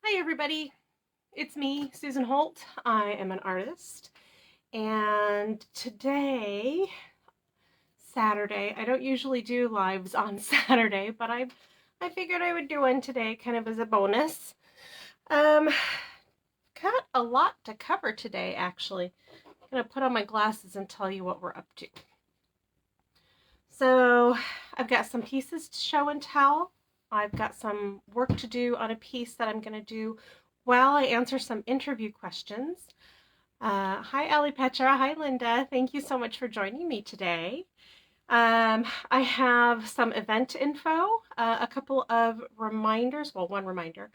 Hi everybody, it's me, Susan Holt. I am an artist, and today, Saturday, I don't usually do lives on Saturday, but I figured I would do one today kind of as a bonus. Um, got a lot to cover today actually. I'm gonna put on my glasses and tell you what we're up to. So, I've got some pieces to show and tell. I've got some work to do on a piece that I'm going to do while I answer some interview questions. Hi, Ali Petra. Hi, Linda. Thank you so much for joining me today. I have some event info, a couple of reminders, well, one reminder,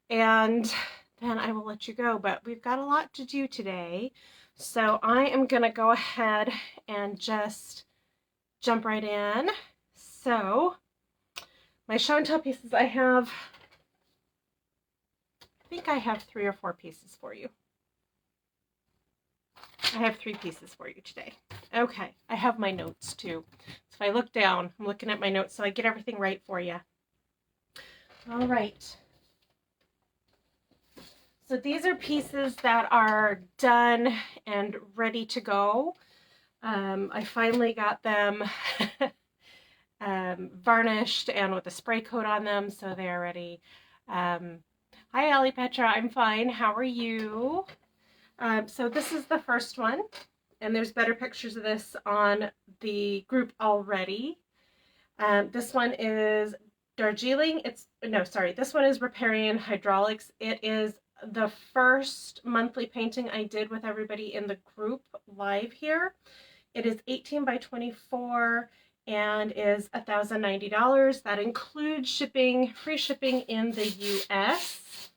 and then I will let you go. But we've got a lot to do today. So I am going to go ahead and just jump right in. So, my show and tell pieces, I think I have 3 or 4 pieces for you. I have 3 pieces for you today. Okay, I have my notes too. So if I look down, I'm looking at my notes so I get everything right for you. All right. So these are pieces that are done and ready to go. I finally got them varnished and with a spray coat on them, so they're ready. Hi, Ali Petra. I'm fine. How are you? So this is the first one, and there's better pictures of this on the group already. This one is Darjeeling. This one is Riparian Hydraulics. It is the first monthly painting I did with everybody in the group live here. It is 18 by 24 and is $1,090. That includes shipping, free shipping in the US.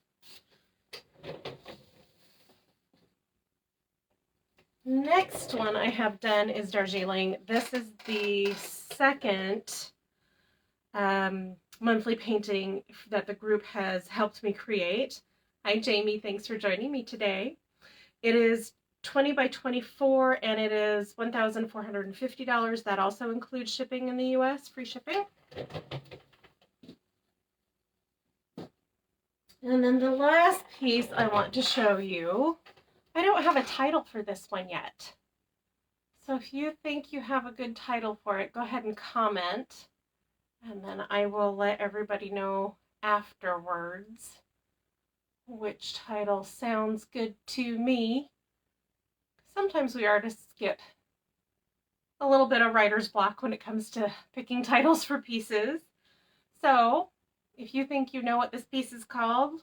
Next one I have done is Darjeeling. This is the second monthly painting that the group has helped me create. Hi Jamie, thanks for joining me today. It is 20 by 24 and it is $1,450. That also includes shipping in the US, free shipping. And then the last piece I want to show you, I don't have a title for this one yet. So if you think you have a good title for it, go ahead and comment. And then I will let everybody know afterwards which title sounds good to me. Sometimes we artists get a little bit of writer's block when it comes to picking titles for pieces. So if you think you know what this piece is called,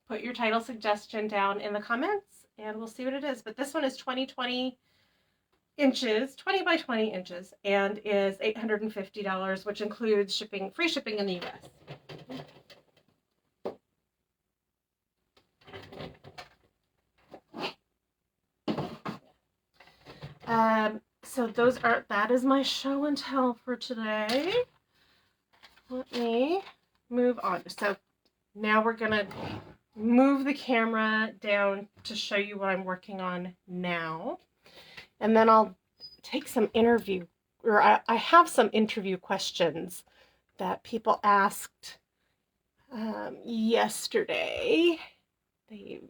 put your title suggestion down in the comments and we'll see what it is. But this one is 20 by 20 inches, and is $850, which includes shipping, free shipping in the US. So that is my show and tell for today. Let me move on. So now we're gonna move the camera down to show you what I'm working on now. And then I'll take some I have some interview questions that people asked yesterday. They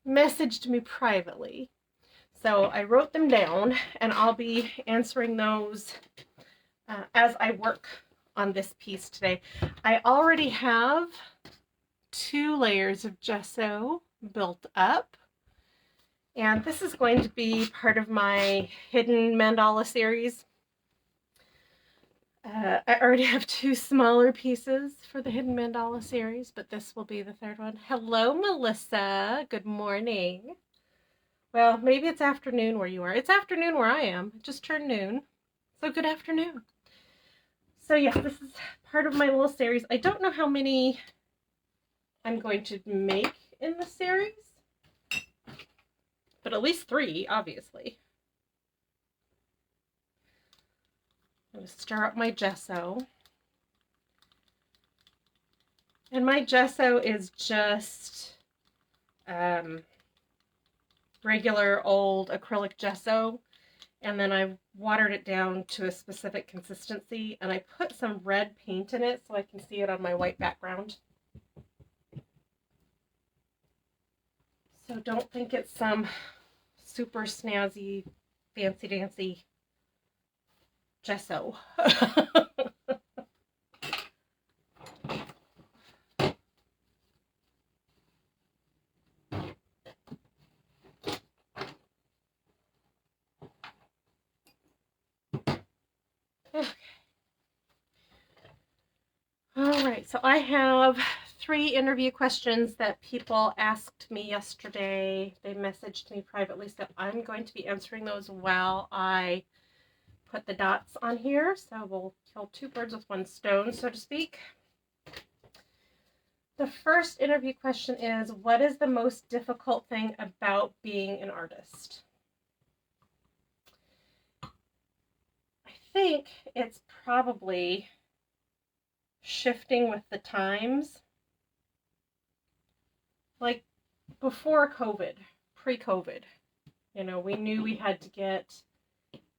messaged me privately. So I wrote them down and I'll be answering those as I work on this piece today. I already have 2 layers of gesso built up. And this is going to be part of my hidden mandala series. I already have 2 smaller pieces for the hidden mandala series, but this will be the 3rd one. Hello, Melissa. Good morning. Well, maybe it's afternoon where you are. It's afternoon where I am. It just turned noon. So good afternoon. So yes, this is part of my little series. I don't know how many I'm going to make in the series, but at least 3, obviously. I'm going to stir up my gesso. And my gesso is just regular old acrylic gesso. and then I watered it down to a specific consistency, and I put some red paint in it so I can see it on my white background. So don't think it's some super snazzy, fancy-dancy gesso. Okay. All right, so I have 3 interview questions that people asked me yesterday. They messaged me privately, so I'm going to be answering those while I put the dots on here. So we'll kill 2 birds with 1 stone, so to speak. The first interview question is, what is the most difficult thing about being an artist? I think it's probably shifting with the times. Like before COVID, pre-COVID, we knew we had to get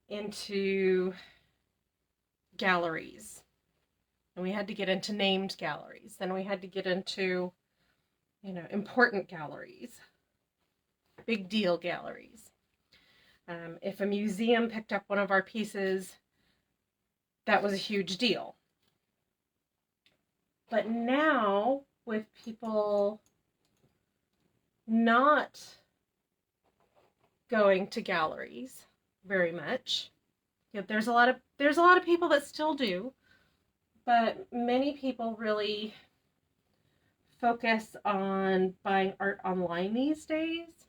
into galleries, and we had to get into named galleries, then we had to get into, important galleries, big deal galleries. If a museum picked up one of our pieces, that was a huge deal. But now, with people not going to galleries very much, there's a lot of people that still do, but many people really focus on buying art online these days.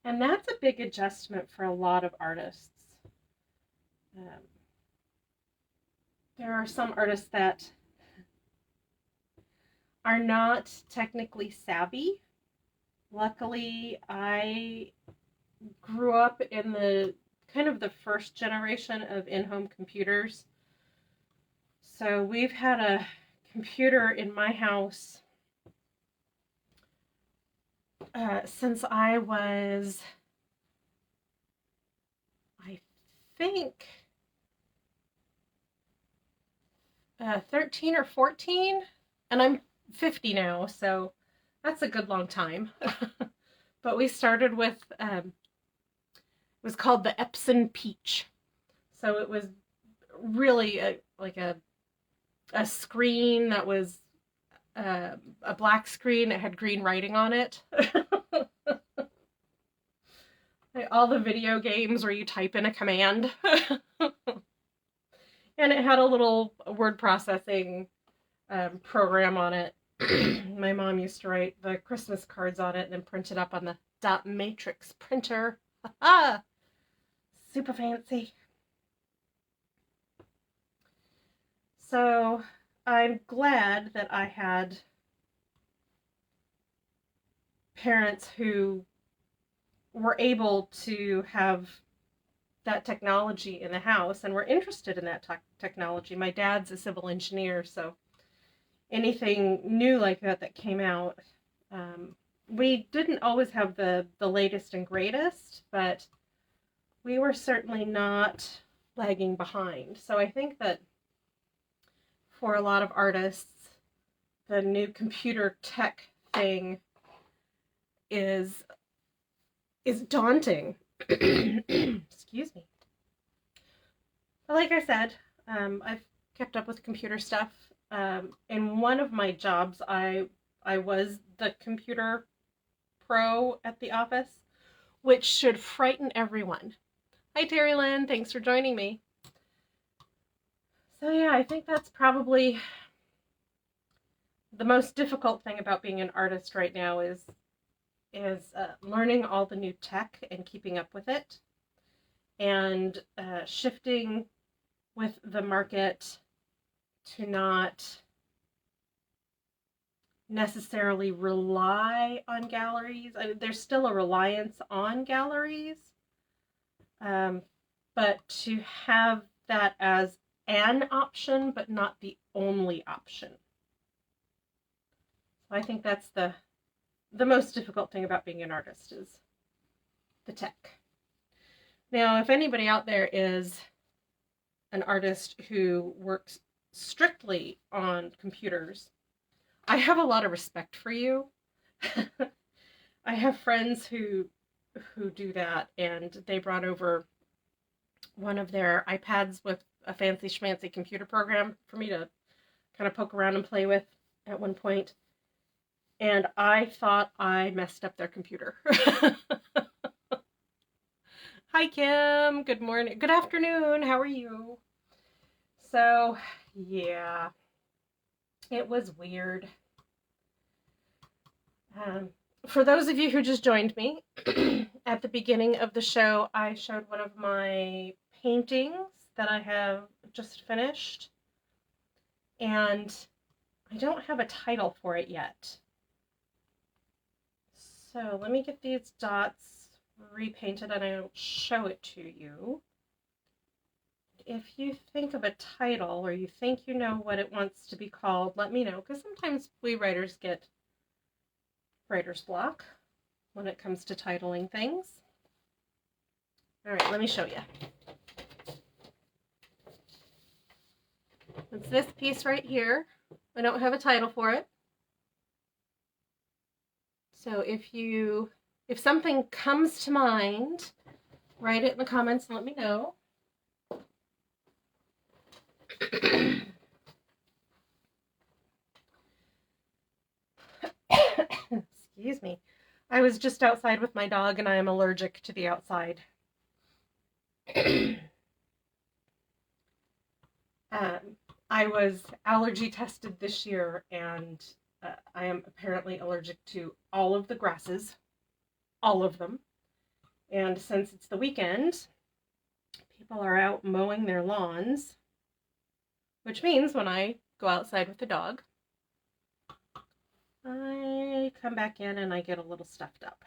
And that's a big adjustment for a lot of artists. There are some artists that are not technically savvy. Luckily, I grew up in the kind of the first generation of in-home computers. So we've had a computer in my house since I was, I think, 13 or 14, and I'm 50 now, so that's a good long time. But we started with, it was called the Epson Peach. So it was really like a screen that was a black screen. It had green writing on it. Like all the video games where you type in a command. And it had a little word processing program on it. My mom used to write the Christmas cards on it and then print it up on the dot matrix printer. Super fancy. So I'm glad that I had parents who were able to have that technology in the house and were interested in that technology. My dad's a civil engineer, so anything new like that came out, we didn't always have the latest and greatest, but we were certainly not lagging behind. So I think that for a lot of artists, the new computer tech thing is daunting. Excuse me. But like I said, I've kept up with computer stuff. In one of my jobs, I was the computer pro at the office, which should frighten everyone. Hi, Terry Lynn. Thanks for joining me. So yeah, I think that's probably the most difficult thing about being an artist right now is learning all the new tech and keeping up with it, and shifting with the market to not necessarily rely on galleries. There's still a reliance on galleries, but to have that as an option, but not the only option. So I think that's the most difficult thing about being an artist is the tech. Now, if anybody out there is an artist who works strictly on computers, I have a lot of respect for you. I have friends who do that, and they brought over one of their iPads with a fancy schmancy computer program for me to kind of poke around and play with at one point. And I thought I messed up their computer. Hi, Kim. Good morning. Good afternoon. How are you? So, yeah, it was weird. For those of you who just joined me, at the beginning of the show, I showed one of my paintings that I have just finished, and I don't have a title for it yet. So let me get these dots repainted and I'll show it to you. If you think of a title or you think you know what it wants to be called, let me know, because sometimes we writers get writer's block when it comes to titling things. All right, let me show you. It's this piece right here. I don't have a title for it. So if something comes to mind, write it in the comments and let me know. Excuse me. I was just outside with my dog and I am allergic to the outside. I was allergy tested this year, and I am apparently allergic to all of the grasses, all of them. And since it's the weekend, people are out mowing their lawns, which means when I go outside with the dog, I come back in and I get a little stuffed up.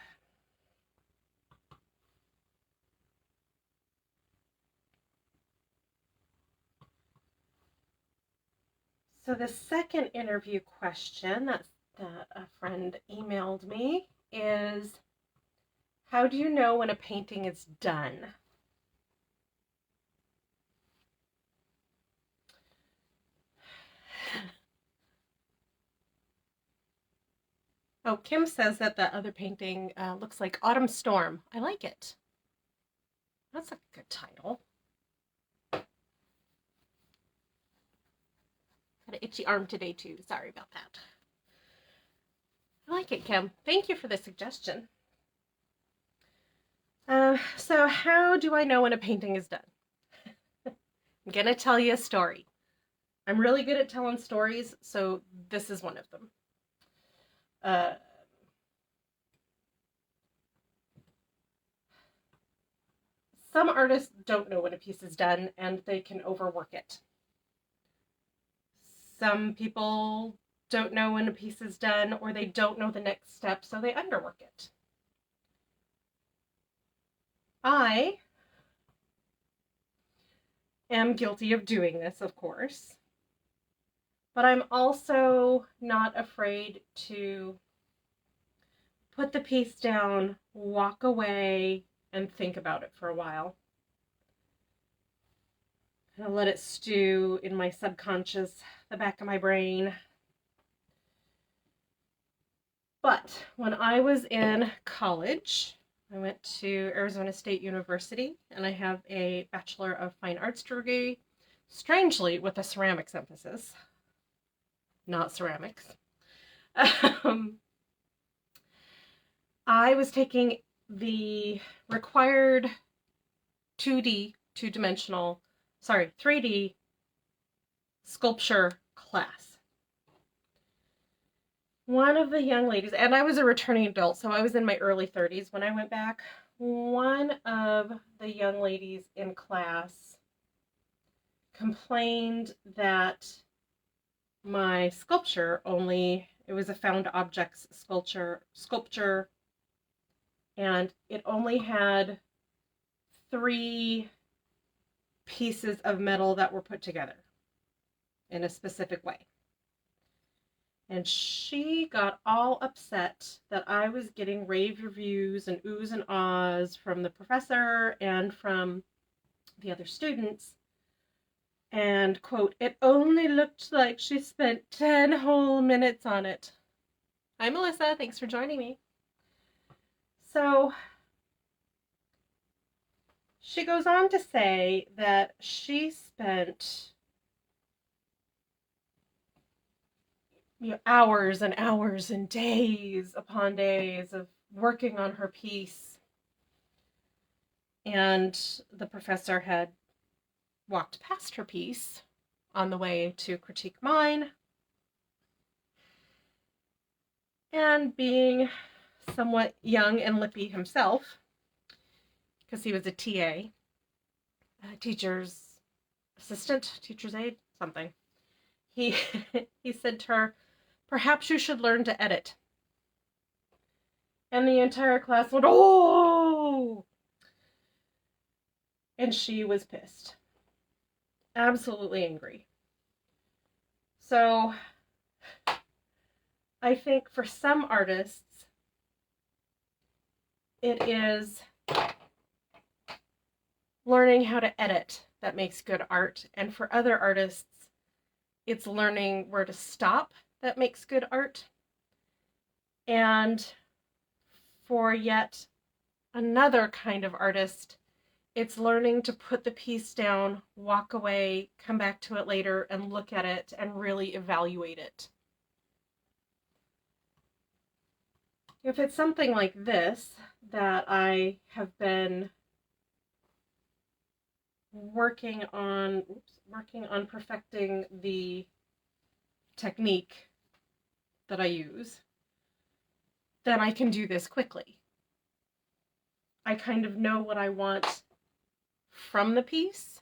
So the second interview question that a friend emailed me is, how do you know when a painting is done? Oh, Kim says that the other painting looks like Autumn Storm. I like it. That's a good title. Got an itchy arm today too. Sorry about that. I like it, Kim. Thank you for the suggestion. So how do I know when a painting is done? I'm going to tell you a story. I'm really good at telling stories, so this is one of them. Some artists don't know when a piece is done and they can overwork it. Some people don't know when a piece is done, or they don't know the next step, so they underwork it. I am guilty of doing this, of course, but I'm also not afraid to put the piece down, walk away, and think about it for a while. I'll let it stew in my subconscious, the back of my brain. But when I was in college, I went to Arizona State University, and I have a Bachelor of Fine Arts degree, strangely with a ceramics emphasis. Not ceramics. I was taking the required 3D sculpture class. One of the young ladies, and I was a returning adult, so I was in my early 30s when I went back. One of the young ladies in class complained that my sculpture it was a found objects sculpture, and it only had 3 pieces of metal that were put together in a specific way. And she got all upset that I was getting rave reviews and oohs and ahs from the professor and from the other students. And, quote, it only looked like she spent 10 whole minutes on it. Hi, Melissa. Thanks for joining me. So she goes on to say that she spent hours and hours and days upon days of working on her piece. And the professor had walked past her piece on the way to critique mine. And being somewhat young and lippy himself, because he was a TA, teacher's assistant, teacher's aide, something, he said to her, perhaps you should learn to edit. And the entire class went, oh! And she was pissed. Absolutely angry. So I think for some artists, it is learning how to edit that makes good art. And for other artists, it's learning where to stop that makes good art. And for yet another kind of artist, it's learning to put the piece down, walk away, come back to it later, and look at it and really evaluate it. If it's something like this that I have been working on perfecting the technique that I use, then I can do this quickly. I kind of know what I want from the piece.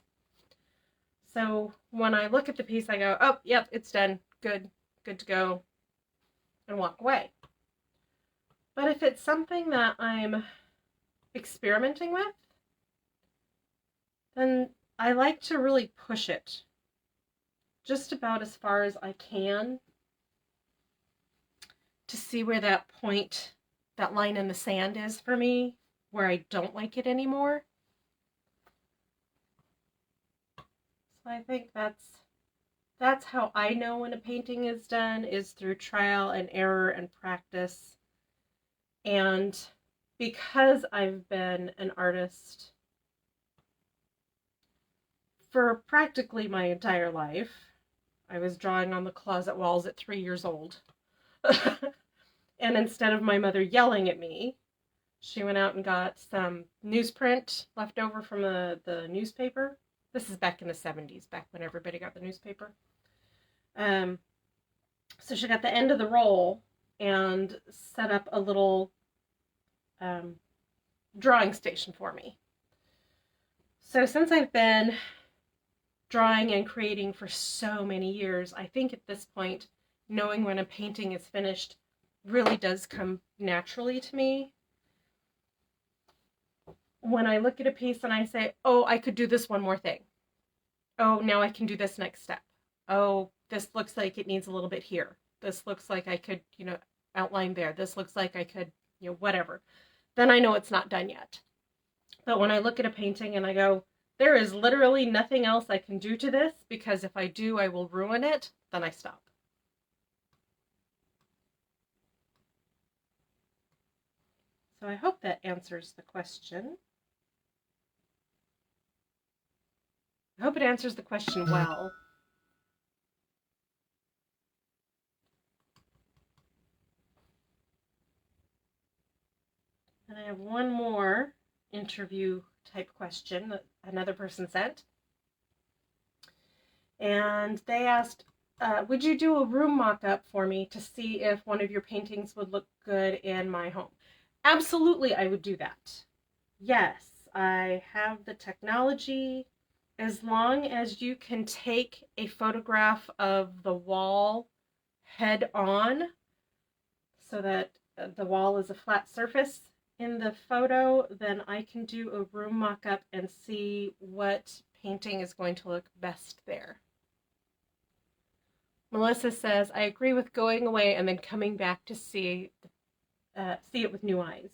So when I look at the piece, I go, oh, yep, it's done. Good to go, and walk away. But if it's something that I'm experimenting with, then I like to really push it just about as far as I can to see where that point, that line in the sand is for me, where I don't like it anymore. So I think that's how I know when a painting is done, is through trial and error and practice. And because I've been an artist for practically my entire life, I was drawing on the closet walls at 3 years old. And instead of my mother yelling at me, she went out and got some newsprint left over from the newspaper. This is back in the 70s, back when everybody got the newspaper. So she got the end of the roll and set up a little drawing station for me. So since I've been drawing and creating for so many years, I think at this point, knowing when a painting is finished really does come naturally to me. When I look at a piece and I say, oh, I could do this one more thing. Oh, now I can do this next step. Oh, this looks like it needs a little bit here. This looks like I could, outline there. This looks like I could, whatever. Then I know it's not done yet. But when I look at a painting and I go, there is literally nothing else I can do to this, because if I do, I will ruin it, then I stop. So I hope that answers the question. I hope it answers the question well. And I have one more interview type question that another person sent. And they asked, would you do a room mock-up for me to see if one of your paintings would look good in my home? Absolutely, I would do that. Yes, I have the technology. As long as you can take a photograph of the wall head on so that the wall is a flat surface in the photo, then I can do a room mock-up and see what painting is going to look best there. Melissa says, I agree with going away and then coming back to see it with new eyes.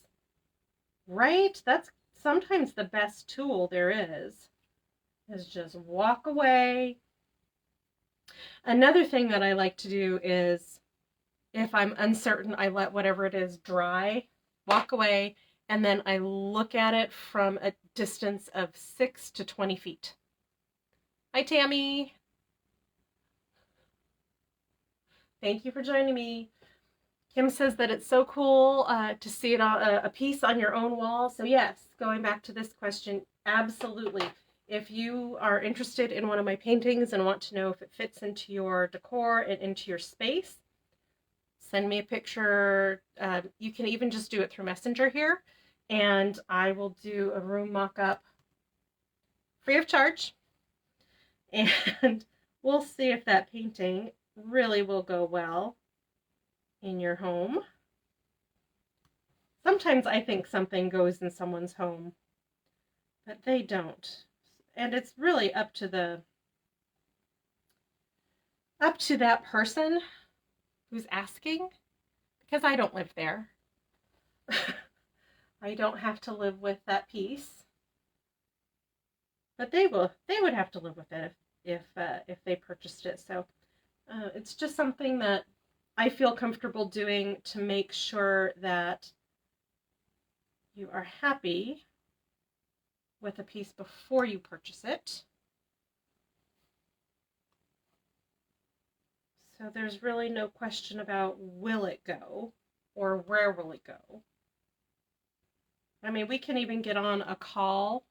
Right? That's sometimes the best tool there is just walk away. Another thing that I like to do is, if I'm uncertain, I let whatever it is dry, walk away, and then I look at it from a distance of 6 to 20 feet. Hi, Tammy. Thank you for joining me. Kim says that it's so cool to see it on a piece on your own wall. So yes, going back to this question, absolutely. If you are interested in one of my paintings and want to know if it fits into your decor and into your space, send me a picture. You can even just do it through Messenger here, and I will do a room mock-up free of charge. And we'll see if that painting really will go well in your home. Sometimes I think something goes in someone's home, but they don't. And it's really up to that person who's asking, because I don't live there. I don't have to live with that piece. But they would have to live with it if they purchased it. So it's just something that I feel comfortable doing to make sure that you are happy with a piece before you purchase it. So there's really no question about will it go or where will it go. I mean, we can even get on a call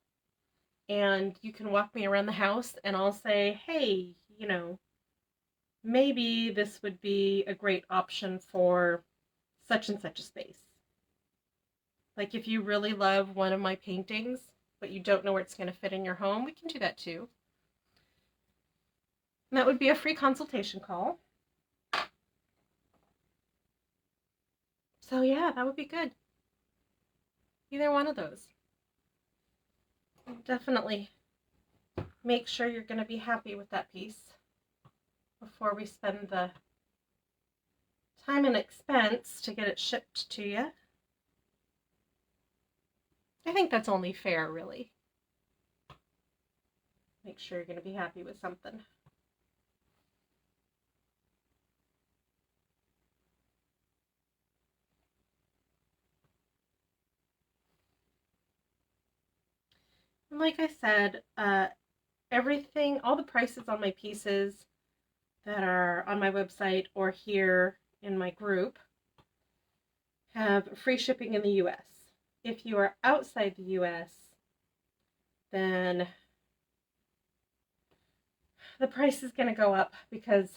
and you can walk me around the house and I'll say, hey, maybe this would be a great option for such and such a space. Like if you really love one of my paintings, but you don't know where it's going to fit in your home, we can do that too. And that would be a free consultation call. So yeah, that would be good. Either one of those. Definitely make sure you're going to be happy with that piece before we spend the time and expense to get it shipped to you. I think that's only fair, really. Make sure you're going to be happy with something. And like I said, everything, all the prices on my pieces that are on my website or here in my group have free shipping in the US. If you are outside the US, then the price is going to go up because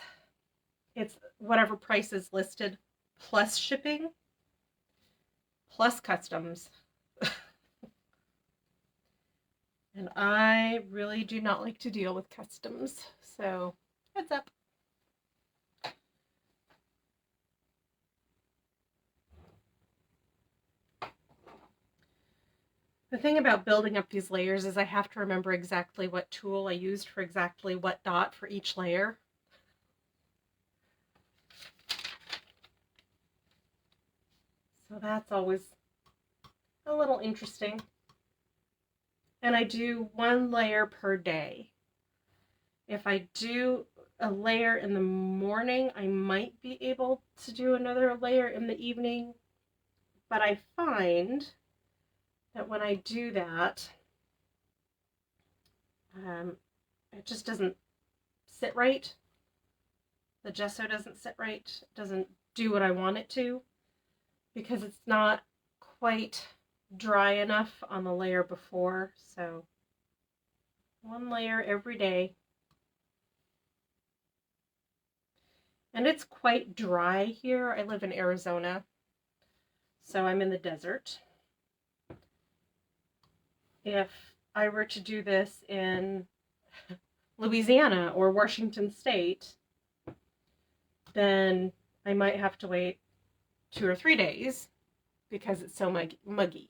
it's whatever price is listed plus shipping plus customs. And I really do not like to deal with customs, so heads up. The thing about building up these layers is I have to remember exactly what tool I used for exactly what dot for each layer. So that's always a little interesting. And I do one layer per day. If I do a layer in the morning, I might be able to do another layer in the evening, but I find that when I do that, it just doesn't sit right. The gesso doesn't sit right. It doesn't do what I want it to because it's not quite dry enough on the layer before. So one layer every day. And it's quite dry here. I live in Arizona, so I'm in the desert. If I were to do this in Louisiana or Washington State, then I might have to wait 2 or 3 days because it's so muggy.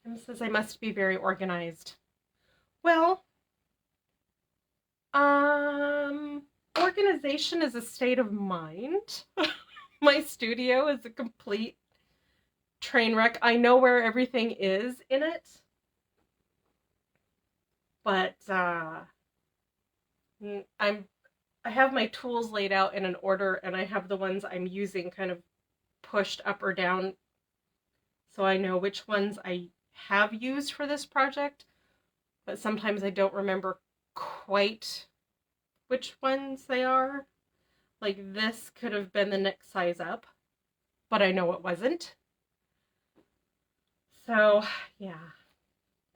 Kim says I must be very organized. Well, organization is a state of mind. My studio is a complete train wreck. I know where everything is in it, but I have my tools laid out in an order, and I have the ones I'm using kind of pushed up or down, so I know which ones I have used for this project, but sometimes I don't remember quite which ones they are. Like this could have been the next size up, but I know it wasn't. So yeah,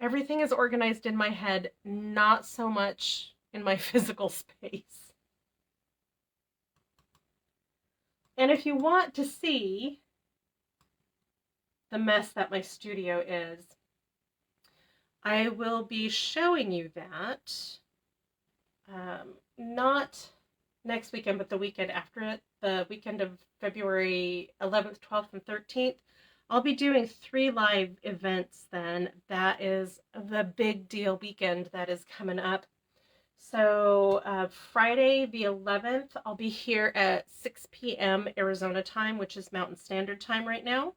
everything is organized in my head, not so much in my physical space. And if you want to see the mess that my studio is, I will be showing you that, not next weekend, but the weekend after it, the weekend of February 11th, 12th, and 13th. I'll be doing 3 live events then. That is the big deal weekend that is coming up. So Friday the 11th, I'll be here at 6 p.m. Arizona time, which is Mountain Standard Time right now.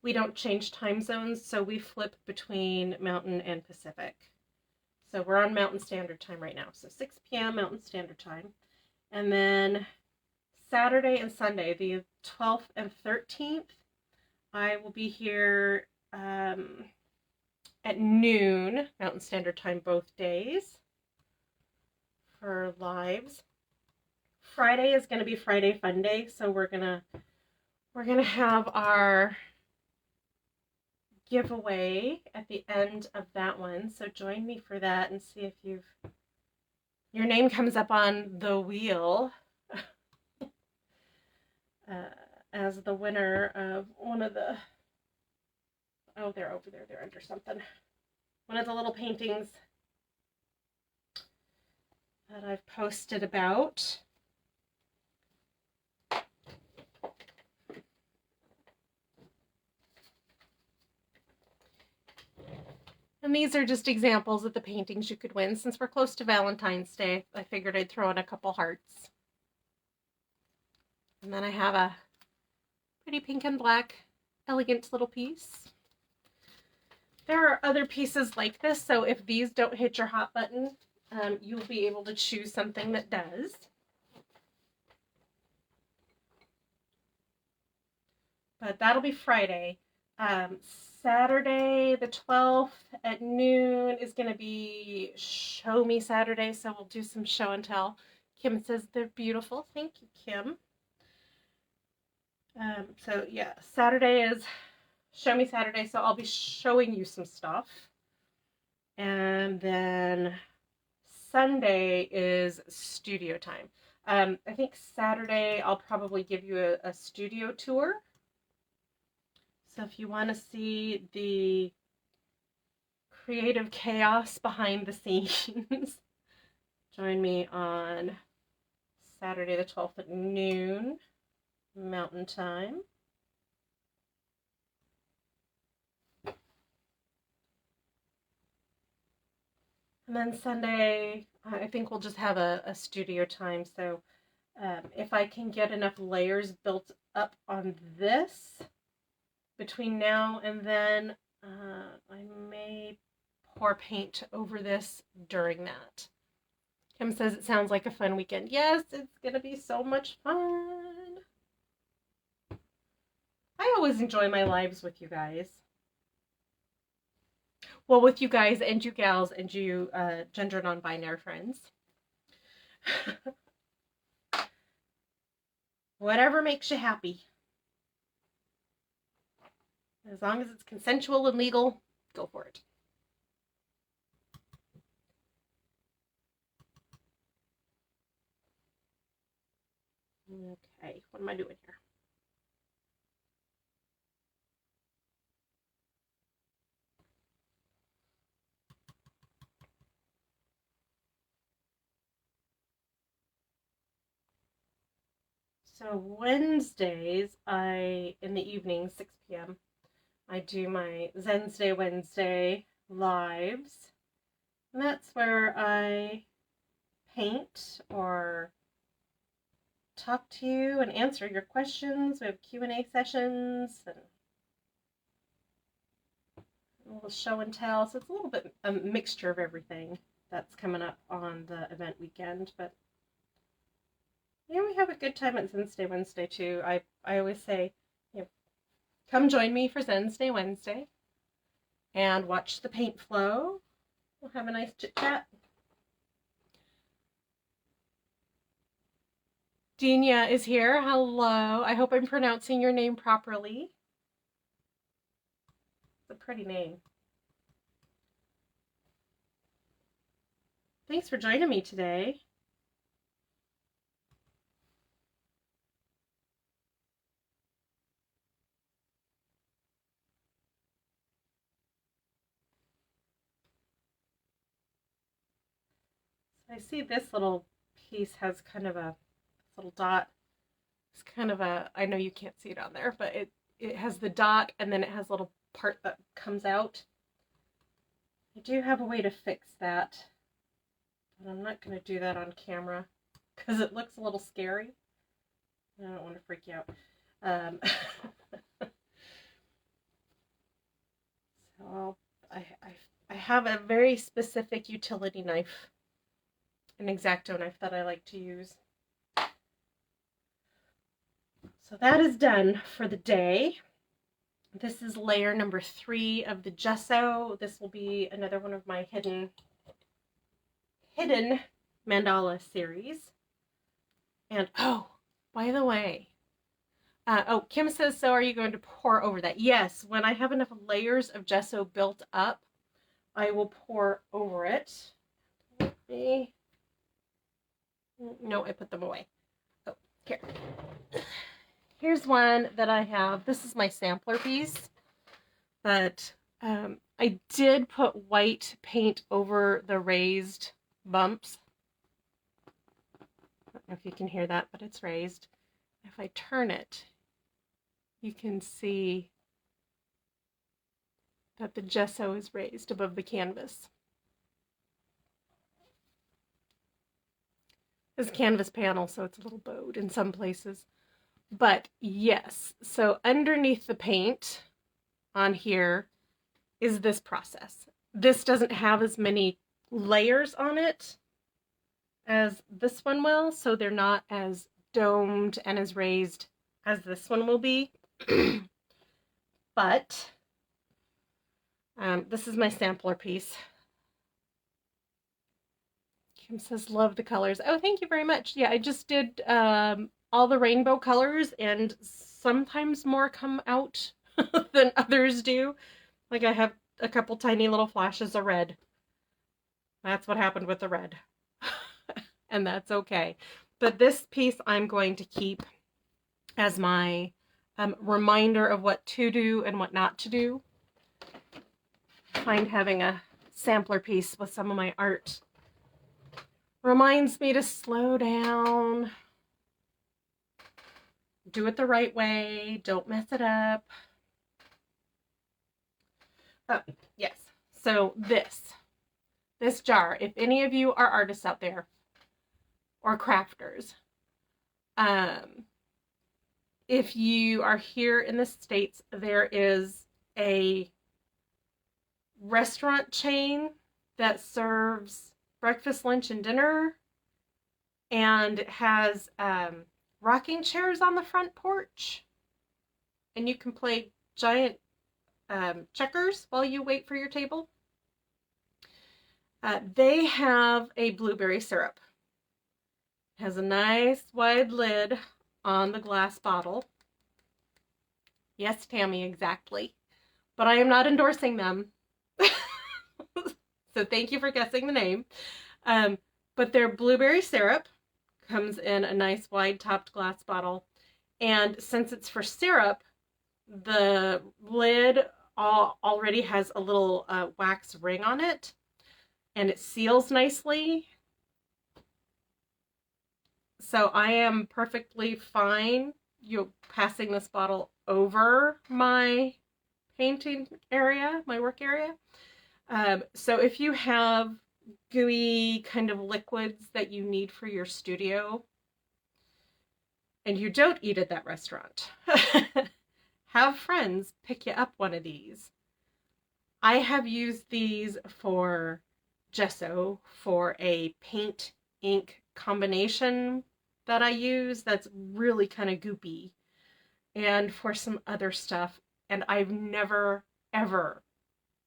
We don't change time zones, so we flip between Mountain and Pacific. So we're on Mountain Standard Time right now. So 6 p.m. Mountain Standard Time. And then Saturday and Sunday, the 12th and 13th, I will be here at noon Mountain Standard Time both days for lives. Friday is going to be Friday Fun Day, so we're gonna have our giveaway at the end of that one. So join me for that and see if your name comes up on the wheel as the winner of one of the, oh, they're over there, they're under something. One of the little paintings that I've posted about. And these are just examples of the paintings you could win. Since we're close to Valentine's Day, I figured I'd throw in a couple hearts. And then I have a pretty pink and black, elegant little piece. There are other pieces like this, so if these don't hit your hot button, you'll be able to choose something that does. But that'll be Friday. Saturday the 12th at noon is going to be Show Me Saturday, so we'll do some show and tell. Kim says they're beautiful. Thank you, Kim. So yeah, Saturday is Show Me Saturday, so I'll be showing you some stuff. And then Sunday is studio time. I think Saturday I'll probably give you a studio tour. So if you want to see the creative chaos behind the scenes, join me on Saturday the 12th at noon, Mountain Time. And then Sunday, I think we'll just have a studio time. So if I can get enough layers built up on this between now and then, I may pour paint over this during that. Kim says it sounds like a fun weekend. Yes, it's going to be so much fun. I always enjoy my lives with you guys. Well, with you guys and you gals and you gender non-binary friends. Whatever makes you happy. As long as it's consensual and legal, go for it. Okay, what am I doing here? So Wednesdays, in the evening, 6 p.m., I do my Zensday Wednesday lives. And that's where I paint or talk to you and answer your questions. We have Q&A sessions and a little show and tell. So it's a little bit a mixture of everything that's coming up on the event weekend. But yeah, we have a good time at Zen Stay Wednesday too. I always say, you know, come join me for Zen Stay Wednesday and watch the paint flow. We'll have a nice chit chat. Dina is here. Hello. I hope I'm pronouncing your name properly. It's a pretty name. Thanks for joining me today. So I see this little piece has kind of a little dot. It's kind of a, I know you can't see it on there, but it has the dot and then it has a little part that comes out. I do have a way to fix that, but I'm not going to do that on camera because it looks a little scary. I don't want to freak you out. So I have a very specific utility knife, an X-Acto knife that I like to use. So that is done for the day. This is layer number 3 of the gesso. This will be another one of my hidden mandala series. And oh, by the way, oh, Kim says, so are you going to pour over that? Yes, when I have enough layers of gesso built up, I will pour over it. No, I put them away. Oh, here. Here's one that I have. This is my sampler piece, but I did put white paint over the raised bumps. I don't know if you can hear that, but it's raised. If I turn it, you can see that the gesso is raised above the canvas. This canvas panel, so it's a little bowed in some places. But yes, so underneath the paint on here is this process. This doesn't have as many layers on it as this one will, so they're not as domed and as raised as this one will be. But this is my sampler piece. Kim says, love the colors. Oh, thank you very much. Yeah, I just did all the rainbow colors, and sometimes more come out than others do. Like I have a couple tiny little flashes of red. That's what happened with the red. And that's okay. But this piece I'm going to keep as my reminder of what to do and what not to do. I find having a sampler piece with some of my art reminds me to slow down, do it the right way, don't mess it up. Oh, yes. So this jar, if any of you are artists out there or crafters, if you are here in the States, there is a restaurant chain that serves breakfast, lunch, and dinner, and has rocking chairs on the front porch, and you can play giant checkers while you wait for your table. They have a blueberry syrup. It has a nice wide lid on the glass bottle. Yes, Tammy, exactly. But I am not endorsing them. So thank you for guessing the name. But their blueberry syrup comes in a nice wide topped glass bottle. And since it's for syrup, the lid already has a little wax ring on it, and it seals nicely. So I am perfectly fine passing this bottle over my painting area, my work area. So if you have gooey kind of liquids that you need for your studio and you don't eat at that restaurant, have friends pick you up one of these. I have used these for gesso, for a paint ink combination that I use that's really kind of goopy, and for some other stuff. And I've never, ever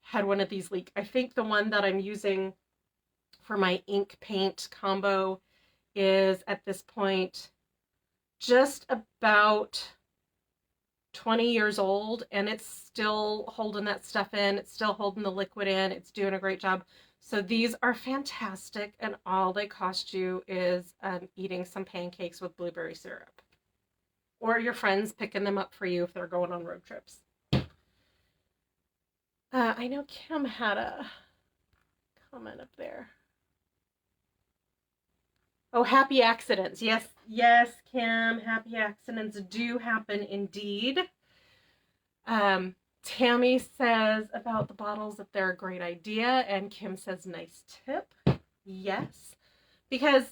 had one of these leak. I think the one that I'm using for my ink paint combo is at this point just about 20 years old, and it's still holding that stuff in. It's still holding the liquid in. It's doing a great job. So these are fantastic, and all they cost you is eating some pancakes with blueberry syrup, or your friends picking them up for you if they're going on road trips. I know Kim had a comment up there. Oh, happy accidents. Yes, yes, Kim, happy accidents do happen indeed. Tammy says about the bottles that they're a great idea, and Kim says nice tip. Yes, because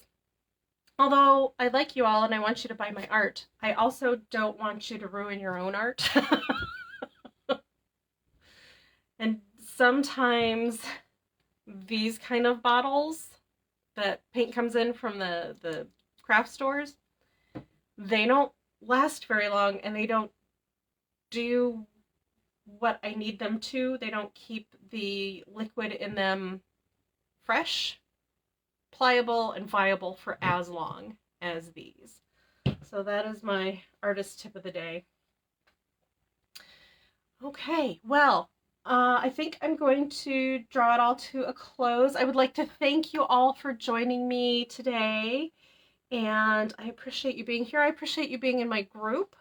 although I like you all and I want you to buy my art, I also don't want you to ruin your own art. And sometimes these kind of bottles that paint comes in from the craft stores, they don't last very long, and they don't do what I need them to. They don't keep the liquid in them fresh, pliable, and viable for as long as these. So that is my artist tip of the day. Okay, well, I think I'm going to draw it all to a close. I would like to thank you all for joining me today, and I appreciate you being here. I appreciate you being in my group,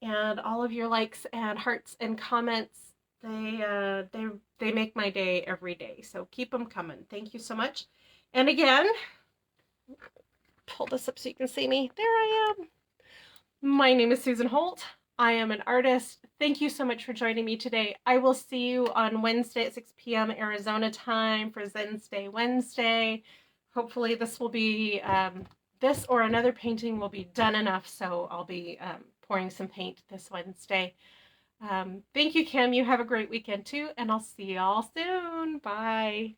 and all of your likes and hearts and comments. They make my day every day, so keep them coming. Thank you so much. And again, pull this up so you can see me. There I am. My name is Susan Holt. I am an artist. Thank you so much for joining me today. I will see you on Wednesday at 6 p.m. Arizona time for Zen's Day Wednesday. Hopefully this will be, this or another painting will be done enough, so I'll be pouring some paint this Wednesday. Thank you, Kim. You have a great weekend too, and I'll see y'all soon. Bye.